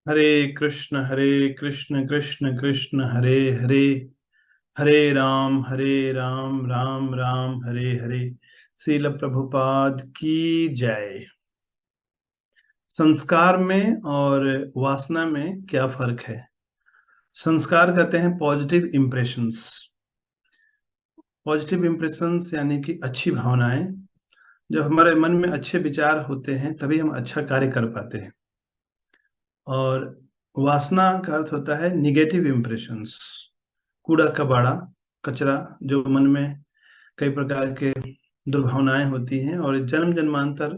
हरे कृष्ण कृष्ण कृष्ण हरे हरे, हरे राम राम राम हरे हरे। श्रील प्रभुपाद की जय। संस्कार में और वासना में क्या फर्क है? संस्कार कहते हैं पॉजिटिव इम्प्रेशंस। पॉजिटिव इम्प्रेशंस यानी कि अच्छी भावनाएं। जब हमारे मन में अच्छे विचार होते हैं तभी हम अच्छा कार्य कर पाते हैं। और वासना का अर्थ होता है निगेटिव इम्प्रेशंस, कूड़ा कबाड़ा, कचरा, जो मन में कई प्रकार के दुर्भावनाएं होती हैं। और जन्म जन्मांतर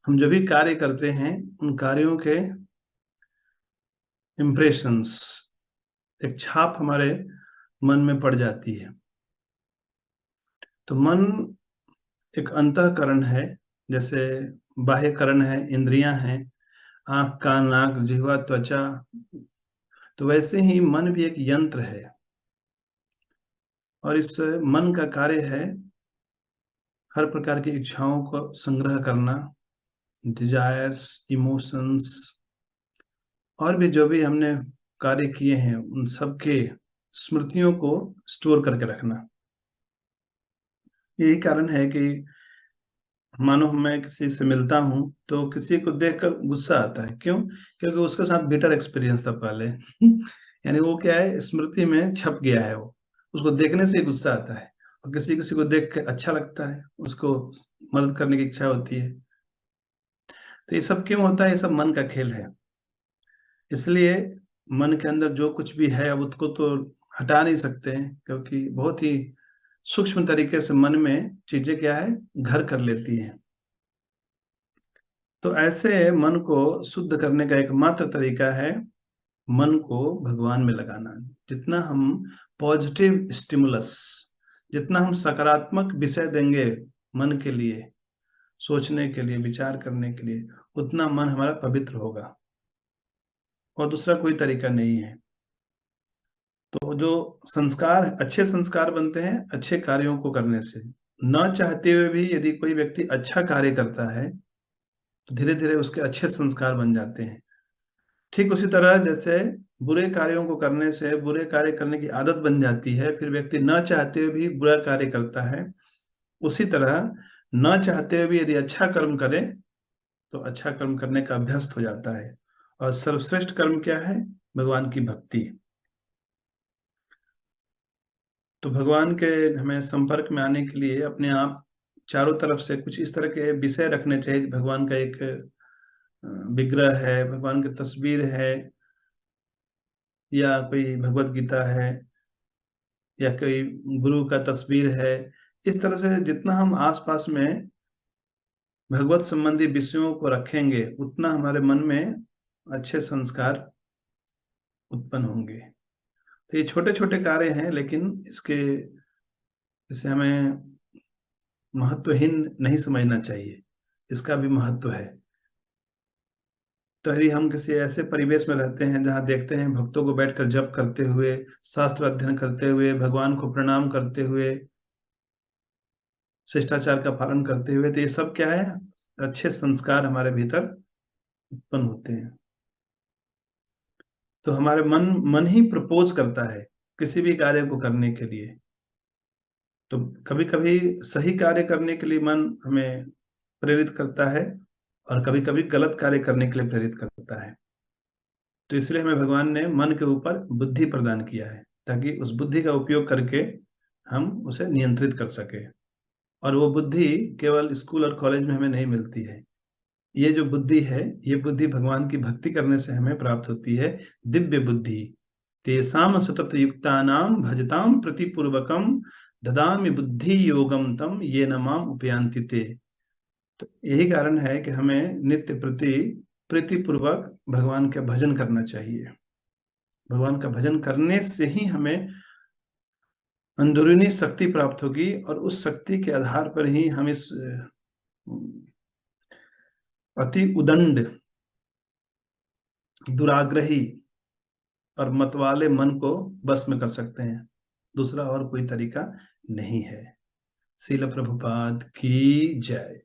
हम जो भी कार्य करते हैं उन कार्यों के इम्प्रेशंस, एक छाप हमारे मन में पड़ जाती है। तो मन एक अंतःकरण है। जैसे बाह्यकरण है, इंद्रियां हैं, आंख कान नाक जिह्वा त्वचा, तो वैसे ही मन भी एक यंत्र है। और इस मन का कार्य है हर प्रकार की इच्छाओं को संग्रह करना, डिजायर्स, इमोशंस, और भी जो भी हमने कार्य किए हैं उन सब के स्मृतियों को स्टोर करके रखना। यही कारण है कि मानो मैं किसी से मिलता हूँ तो किसी को देखकर गुस्सा आता है। क्यों? क्योंकि उसके साथ बिटर एक्सपीरियंस था पहले। यानी वो क्या है, स्मृति में छप गया है वो। उसको देखने से ही गुस्सा आता है। और किसी किसी को देख के अच्छा लगता है, उसको मदद करने की इच्छा होती है। तो ये सब क्यों होता है? ये सब मन का खेल है। इसलिए मन के अंदर जो कुछ भी है अब उसको तो हटा नहीं सकते हैं, क्योंकि बहुत ही सूक्ष्म तरीके से मन में चीजें क्या है, घर कर लेती हैं। तो ऐसे मन को शुद्ध करने का एकमात्र तरीका है मन को भगवान में लगाना। जितना हम पॉजिटिव स्टिमुलस, जितना हम सकारात्मक विषय देंगे मन के लिए, सोचने के लिए, विचार करने के लिए, उतना मन हमारा पवित्र होगा। और दूसरा कोई तरीका नहीं है। तो जो संस्कार, अच्छे संस्कार बनते हैं अच्छे कार्यों को करने से। न चाहते हुए भी यदि कोई व्यक्ति अच्छा कार्य करता है तो धीरे धीरे उसके अच्छे संस्कार बन जाते हैं। ठीक उसी तरह जैसे बुरे कार्यों को करने से बुरे कार्य करने की आदत बन जाती है, फिर व्यक्ति न चाहते हुए भी बुरा कार्य करता है। उसी तरह न चाहते हुए भी यदि अच्छा कर्म करे तो अच्छा कर्म करने का अभ्यस्त हो जाता है। और सर्वश्रेष्ठ कर्म क्या है? भगवान की भक्ति। तो भगवान के हमें संपर्क में आने के लिए अपने आप चारों तरफ से कुछ इस तरह के विषय रखने चाहिए। भगवान का एक विग्रह है, भगवान की तस्वीर है, या कोई भगवत गीता है, या कोई गुरु का तस्वीर है। इस तरह से जितना हम आसपास में भगवत संबंधी विषयों को रखेंगे उतना हमारे मन में अच्छे संस्कार उत्पन्न होंगे। तो ये छोटे छोटे कार्य हैं, लेकिन इसके इसे हमें महत्वहीन नहीं समझना चाहिए। इसका भी महत्व है। तो यदि हम किसी ऐसे परिवेश में रहते हैं जहाँ देखते हैं भक्तों को बैठकर जप करते हुए, शास्त्र अध्ययन करते हुए, भगवान को प्रणाम करते हुए, शिष्टाचार का पालन करते हुए, तो ये सब क्या है, अच्छे संस्कार हमारे भीतर उत्पन्न होते हैं। तो हमारे मन मन ही प्रपोज करता है किसी भी कार्य को करने के लिए। तो कभी कभी सही कार्य करने के लिए मन हमें प्रेरित करता है, और कभी कभी गलत कार्य करने के लिए प्रेरित करता है। तो इसलिए हमें भगवान ने मन के ऊपर बुद्धि प्रदान किया है, ताकि उस बुद्धि का उपयोग करके हम उसे नियंत्रित कर सके। और वो बुद्धि केवल स्कूल और कॉलेज में हमें नहीं मिलती है। ये जो बुद्धि है, ये बुद्धि भगवान की भक्ति करने से हमें प्राप्त होती है। दिव्य बुद्धि तेषाम सतत युक्तानाम भजताम प्रतिपूर्वकम ददामि बुद्धि योगम तम ये न माम उपयांति ते। तो यही कारण है कि हमें नित्य प्रति प्रीतिपूर्वक भगवान का भजन करना चाहिए। भगवान का भजन करने से ही हमें अंदरूनी शक्ति प्राप्त होगी, और उस शक्ति के आधार पर ही हम इस अति उदंड, दुराग्रही और मतवाले मन को बस में कर सकते हैं। दूसरा और कोई तरीका नहीं है। श्रील प्रभुपाद की जय।